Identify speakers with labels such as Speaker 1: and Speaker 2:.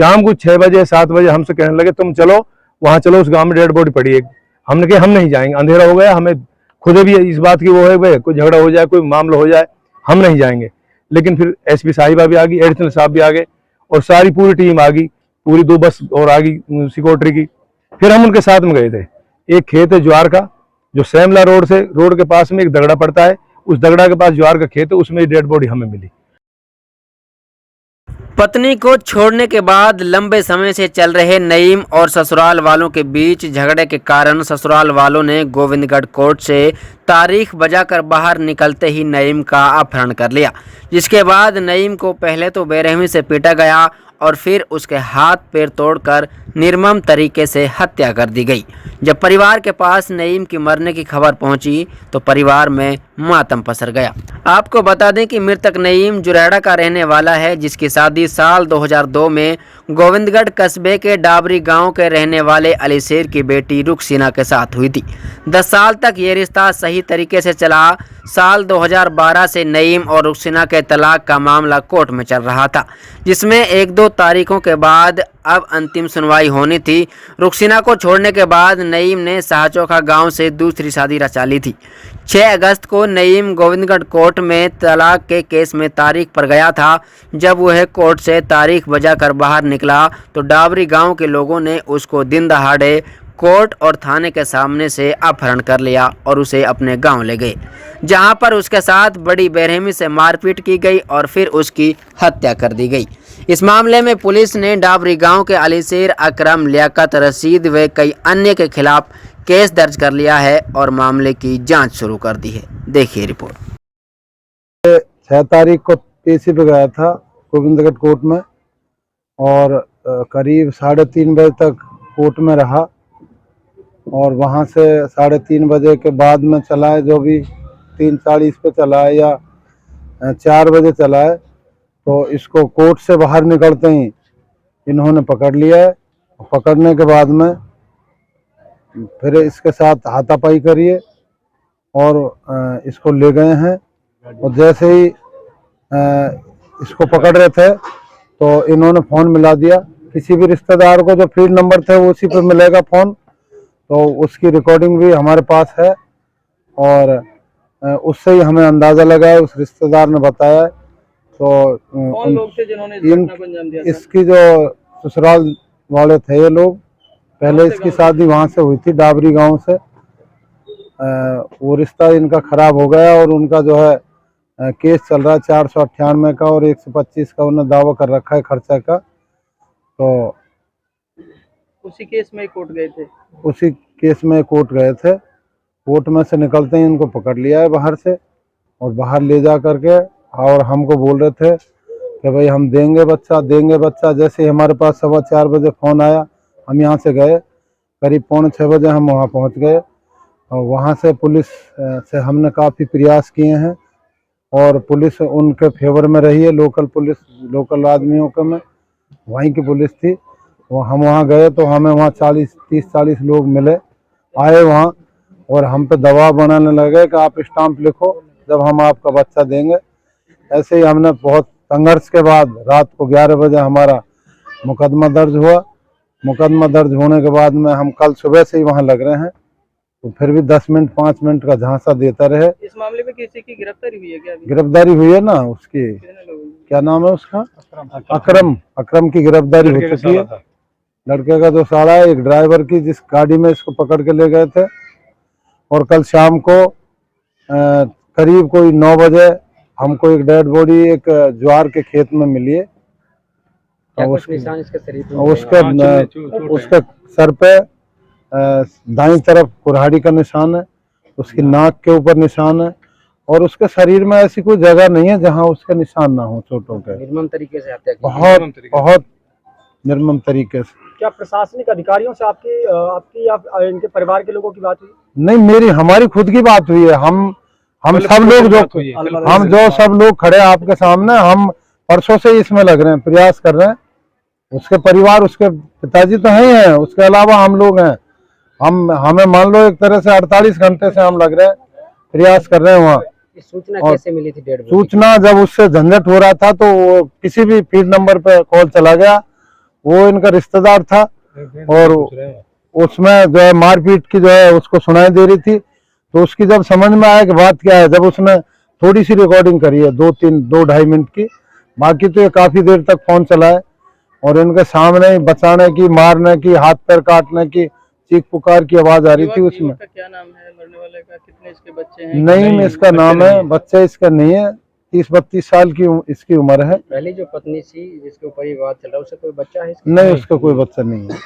Speaker 1: शाम को 6 बजे 7 बजे हमसे कहने लगे तुम चलो वहां चलो, उस गांव में डेड बॉडी पड़ी है। हमने कहा हम नहीं जाएंगे, अंधेरा हो गया, हमें खुद भी इस बात की वो है भाई कोई झगड़ा हो जाए, कोई मामला हो जाए, हम नहीं जाएंगे। लेकिन फिर एसपी साहिबा भी आ गई, एडिशनल साहब भी आ गए और सारी पूरी टीम आ गई, पूरी 2 बस और आ गई सिक्योरिटी की। फिर हम उनके साथ में गए थे। एक खेत है ज्वार का, जो सैमला रोड के पास में एक दगड़ा पड़ता है, उस दगड़ा के पास ज्वार का खेत है, उसमें डेड बॉडी हमें मिली।
Speaker 2: पत्नी को छोड़ने के बाद लंबे समय से चल रहे नईम और ससुराल वालों के बीच झगड़े के कारण ससुराल वालों ने गोविंदगढ़ कोर्ट से तारीख बजाकर बाहर निकलते ही नईम का अपहरण कर लिया, जिसके बाद नईम को पहले तो बेरहमी से पीटा गया और फिर उसके हाथ पैर तोड़कर निर्मम तरीके से हत्या कर दी गई। जब परिवार के पास नईम की मरने की खबर पहुंची तो परिवार में मातम पसर गया। आपको बता दें कि मृतक नईम जुरैड़ा का रहने वाला है, जिसकी शादी साल 2002 में गोविंदगढ़ कस्बे के डाबरी गांव के रहने वाले अली शेर की बेटी रुखसीना के साथ हुई थी। 10 साल तक ये रिश्ता सही तरीके से चला। साल 2012 से नईम और रुखसीना के तलाक का मामला कोर्ट में चल रहा था, जिसमें 1-2 तारीखों के बाद अब अंतिम सुनवाई होनी थी। रुखसीना को छोड़ने के बाद नईम ने शाहचौखा गांव से दूसरी शादी रचा ली थी। 6 अगस्त को नईम गोविंदगढ़ कोर्ट में तलाक के केस में तारीख पर गया था। जब वह कोर्ट से तारीख बजाकर बाहर निकला तो डाबरी गांव के लोगों ने उसको दिन दहाड़े कोर्ट और थाने के सामने से अपहरण कर लिया और उसे अपने गांव ले गए, जहां पर उसके साथ बड़ी बेरहमी से मारपीट की गई और फिर उसकी हत्या कर दी गई। इस मामले में पुलिस ने डाबरी गांव के अली शेर, अकरम, लियाकत, रशीद व कई अन्य के खिलाफ केस दर्ज कर लिया है और मामले की जांच शुरू कर दी है। देखिए रिपोर्ट।
Speaker 3: 6 तारीख को पेशी पे गया था गोविंदगढ़ कोर्ट में और करीब 3:30 बजे तक कोर्ट में रहा और वहां से 3:30 बजे के बाद में चला है, जो भी 3:40 पे चला है या 4 बजे चला है, तो इसको कोर्ट से बाहर निकलते ही इन्होंने पकड़ लिया है। पकड़ने के बाद में फिर इसके साथ हाथापाई करिए और इसको ले गए हैं। और जैसे ही इसको पकड़ रहे थे तो इन्होंने फ़ोन मिला दिया। किसी भी रिश्तेदार को जो फीड नंबर थे वो उसी पर मिलेगा फ़ोन, तो उसकी रिकॉर्डिंग भी हमारे पास है और उससे ही हमें अंदाज़ा लगा है, उस रिश्तेदार ने बताया। तो
Speaker 4: कौन लोग थे जिन्होंने इस घटना को अंजाम दिया था?
Speaker 3: इसकी जो ससुराल वाले थे ये लोग, पहले इसकी शादी वहाँ से हुई थी डाबरी गांव से। वो रिश्ता इनका खराब हो गया और उनका जो है केस चल रहा है 498 का और 125 का उन्होंने दावा कर रखा है खर्चा का। तो
Speaker 4: उसी केस में कोर्ट गए थे?
Speaker 3: उसी केस में कोर्ट गए थे। कोर्ट में से निकलते ही इनको पकड़ लिया है बाहर से और बाहर ले जा करके और हमको बोल रहे थे कि भाई हम देंगे बच्चा। जैसे ही हमारे पास 4:15 बजे फ़ोन आया, हम यहाँ से गए, करीब 5:45 बजे हम वहाँ पहुँच गए और वहाँ से पुलिस से हमने काफ़ी प्रयास किए हैं और पुलिस उनके फेवर में रही है। लोकल पुलिस, लोकल आदमियों का में वहीं की पुलिस थी। वो हम वहाँ गए तो हमें वहाँ 30-40 लोग मिले, आए वहाँ और हम पे दबाव बनाने लगे कि आप स्टाम्प लिखो जब हम आपका बच्चा देंगे। ऐसे ही हमने बहुत संघर्ष के बाद रात को 11 बजे हमारा मुकदमा दर्ज हुआ। मुकदमा दर्ज होने के बाद में हम कल सुबह से ही वहाँ लग रहे हैं, तो फिर भी 10 मिनट 5 मिनट का झांसा देता रहे।
Speaker 4: इस मामले में किसी की गिरफ्तारी हुई है क्या?
Speaker 3: गिरफ्तारी हुई है ना, उसकी क्या नाम है उसका, अकरम की गिरफ्तारी हो चुकी है। लड़के का जो साला है, एक ड्राइवर की, जिस गाड़ी में इसको पकड़ के ले गए थे। और कल शाम को करीब कोई 9 बजे हमको एक डेड बॉडी एक ज्वार के खेत में मिली है। उसके सर पे दाईं तरफ कुल्हाड़ी का निशान है, उसकी नाक के ऊपर निशान है और उसके शरीर में ऐसी कोई जगह नहीं है जहां उसके निशान ना हो चोटों के।
Speaker 4: निर्मम तरीके से हत्या की,
Speaker 3: बहुत निर्मम तरीके से।
Speaker 5: क्या प्रशासनिक अधिकारियों से आपकी या इनके परिवार के लोगों की बात हुई?
Speaker 3: नहीं, हमारी खुद की बात हुई है। हम सब लोग जो सब लोग खड़े हैं आपके सामने, हम परसों से इसमें लग रहे हैं, प्रयास कर रहे हैं। उसके परिवार, उसके पिताजी तो हैं, उसके अलावा हम लोग हैं। हमें मान लो एक तरह से 48 घंटे से हम लग रहे हैं, प्रयास कर रहे हैं वहाँ।
Speaker 4: सूचना कैसे मिली थी? डेड बॉडी
Speaker 3: सूचना जब उससे झंझट हो रहा था तो वो किसी भी फीड नंबर पे कॉल चला गया वो इनका रिश्तेदार था और उसमें जो है मारपीट की जो है उसको सुनाई दे रही थी। तो उसकी जब समझ में आया कि बात क्या है, जब उसने थोड़ी सी रिकॉर्डिंग करी है 2-2.5 मिनट की, बाकी तो ये काफी देर तक फोन चलाए और इनके सामने बचाने की, मारने की, हाथ पैर काटने की, चीख पुकार की आवाज आ रही थी उसमें।
Speaker 4: युवक का क्या नाम है मरने वाले का? कितने इसके बच्चे हैं?
Speaker 3: नईम इसका नाम है, बच्चा इसका नहीं है, 30-32 साल की इसकी उम्र है।
Speaker 4: पहली जो पत्नी थी जिसके ऊपर ये विवाद चल रहा है, उससे कोई बच्चा है इसका?
Speaker 3: नहीं, उसका कोई बच्चा नहीं है।